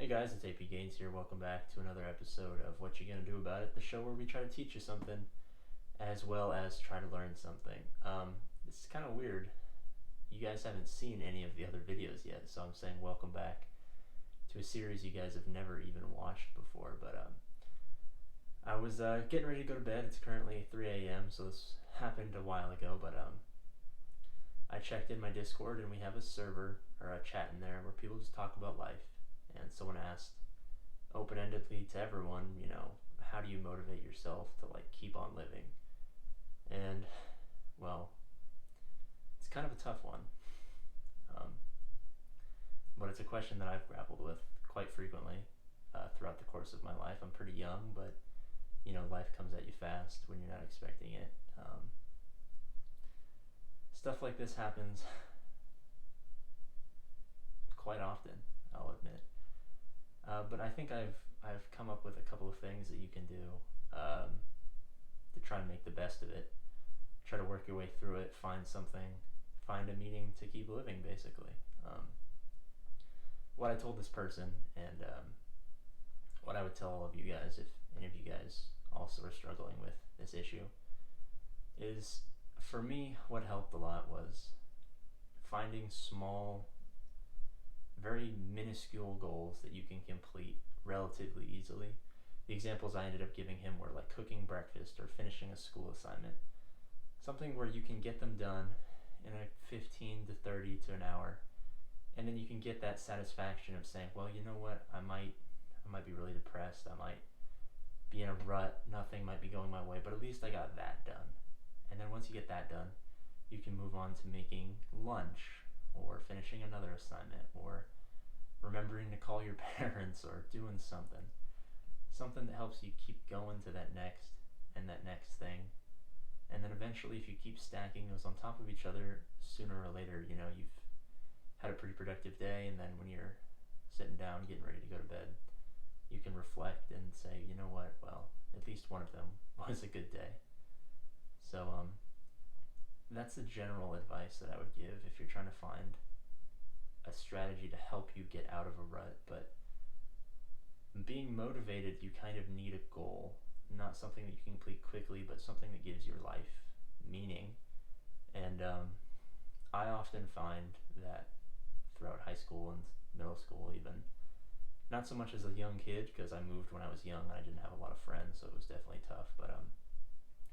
Hey guys, it's AP Gaines here. Welcome back to another episode of What You Gonna Do About It, the show where we try to teach you something as well as try to learn something. This is kind of weird. You guys haven't seen any of the other videos yet, so I'm saying welcome back to a series you guys have never even watched before. But I was getting ready to go to bed. It's currently 3 a.m., so this happened a while ago, but I checked in my Discord and we have a server or a chat in there where people just talk about life. And someone asked open-endedly to everyone, how do you motivate yourself to keep on living? And well, it's kind of a tough one, but it's a question that I've grappled with quite frequently throughout the course of my life. I'm pretty young, but life comes at you fast when you're not expecting it. Stuff like this happens quite often, I'll admit. But I think I've come up with a couple of things that you can do to try and make the best of it. Try to work your way through it, find a meaning to keep living, basically. What I told this person, and what I would tell all of you guys, if any of you guys also are struggling with this issue, is for me, what helped a lot was finding small, very minuscule goals that you can complete relatively easily. The examples I ended up giving him were like cooking breakfast or finishing a school assignment. Something where you can get them done in a 15 to 30 to an hour, and then you can get that satisfaction of saying, well, you know what, I might be really depressed, I might be in a rut, nothing might be going my way, but at least I got that done. And then once you get that done, you can move on to making lunch, or finishing another assignment, or remembering to call your parents, or doing something that helps you keep going to that next and that next thing. And then eventually, if you keep stacking those on top of each other, sooner or later, you've had a pretty productive day, and then when you're sitting down getting ready to go to bed, you can reflect and say, you know what, well, at least one of them was a good day. So that's the general advice that I would give if you're trying to find a strategy to help you get out of a rut. But being motivated, you kind of need a goal, not something that you can complete quickly, but something that gives your life meaning. And I often find that throughout high school and middle school even, not so much as a young kid, because I moved when I was young and I didn't have a lot of friends, so it was definitely tough, but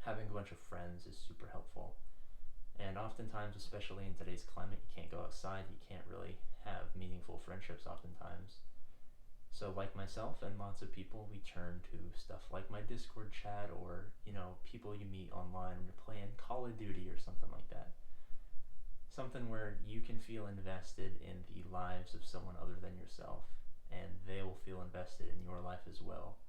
having a bunch of friends is super helpful. And oftentimes, especially in today's climate, you can't go outside, you can't really have meaningful friendships oftentimes. So like myself and lots of people, we turn to stuff like my Discord chat, or, people you meet online when you're playing Call of Duty or something like that. Something where you can feel invested in the lives of someone other than yourself, and they will feel invested in your life as well.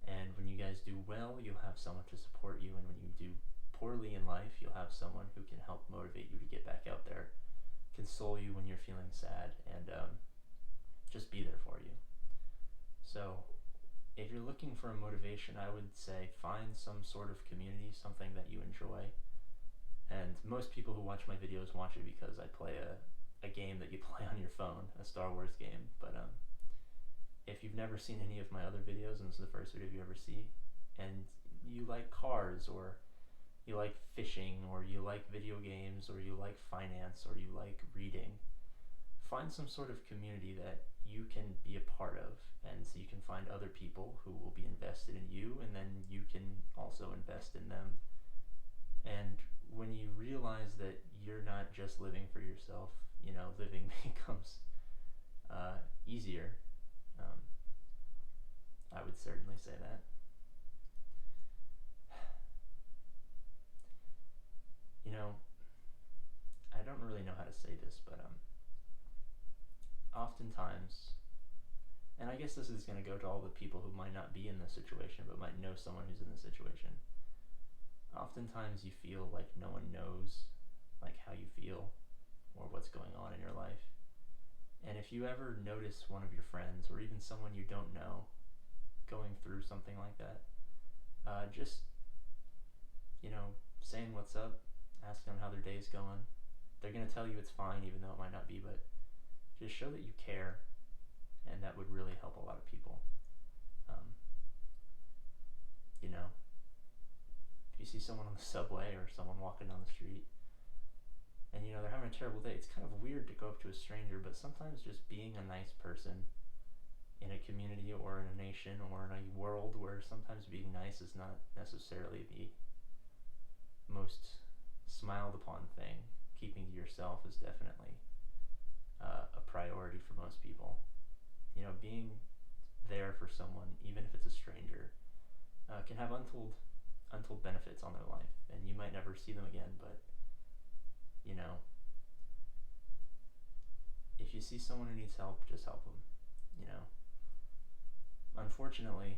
And when you guys do well, you'll have someone to support you, and when you do poorly in life, you'll have someone who can help motivate you to get back out there, console you when you're feeling sad, and just be there for you. So if you're looking for a motivation, I would say find some sort of community, something that you enjoy. And most people who watch my videos watch it because I play a game that you play on your phone, a Star Wars game. But if you've never seen any of my other videos, and this is the first video you ever see, and you like cars, or you like fishing, or you like video games, or you like finance, or you like reading, find some sort of community that you can be a part of, and so you can find other people who will be invested in you, and then you can also invest in them. And when you realize that you're not just living for yourself, living becomes easier. I would certainly say that. I don't really know how to say this, but oftentimes, and I guess this is going to go to all the people who might not be in this situation but might know someone who's in this situation. Oftentimes you feel like no one knows how you feel or what's going on in your life. And if you ever notice one of your friends, or even someone you don't know, going through something like that, just saying what's up, asking them how their day's going. They're going to tell you it's fine even though it might not be, but just show that you care, and that would really help a you see someone on the subway or someone walking down the street and you know they're having a terrible day, it's kind of weird to go up to a stranger, but sometimes just being a nice person in a community or in a nation or in a world where sometimes being nice is not necessarily the most smiled upon thing, keeping to yourself is definitely a priority for most people. You know, being there for someone, even if it's a stranger, can have untold benefits on their life, and you might never see them again, but you know, if you see someone who needs help, just help them. You know, unfortunately,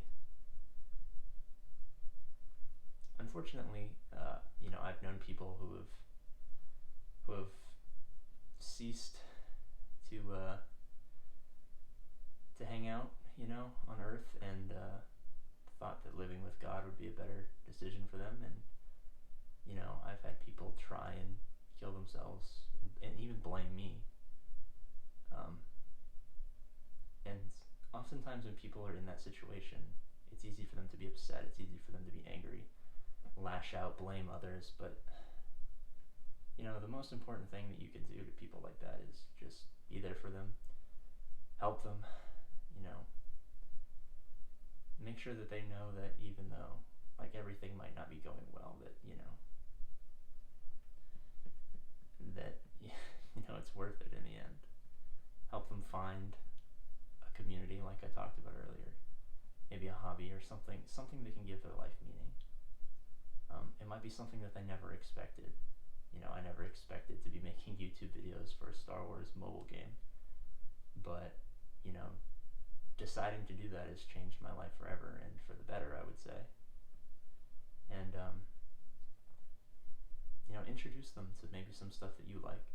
you know, I've known people who have ceased to hang out, you know, on Earth, and thought that living with God would be a better decision for them. And you know, I've had people try and kill themselves and even blame me. And oftentimes when people are in that situation, it's easy for them to be upset, it's easy for them to be angry, lash out, blame others, but you know, the most important thing that you can do to people like that is just be there for them, help them, you know, make sure that they know that even though like everything might not be going well, that you know, that you know, it's worth it in the end. Help them find a community like I talked about earlier, maybe a hobby or something that can give their life meaning. It might be something that they never expected. You know, I never expected to be making YouTube videos for a Star Wars mobile game, but you know, deciding to do that has changed my life forever, and for the better, I would say. And you know, introduce them to maybe some stuff that you like,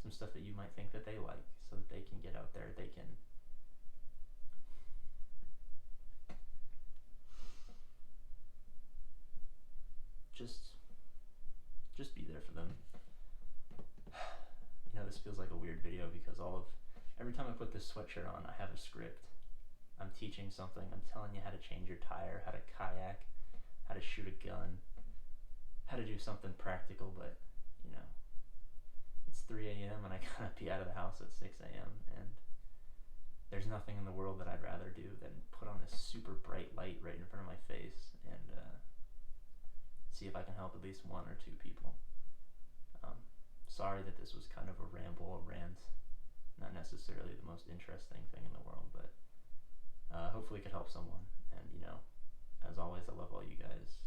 some stuff that you might think that they like, so that they can get out there, they can just be there for them. You know, this feels like a weird video because every time I put this sweatshirt on, I have a script. I'm teaching something, I'm telling you how to change your tire, how to kayak, how to shoot a gun, how to do something practical, but you know, it's 3 a.m. and I gotta be out of the house at 6 a.m. and there's nothing in the world that I'd rather do than put on this super bright light right in front of my face and see if I can help at least one or two people. Sorry that this was kind of a ramble, a rant, not necessarily the most interesting thing in the world, but hopefully it could help someone. And you know, as always, I love all you guys.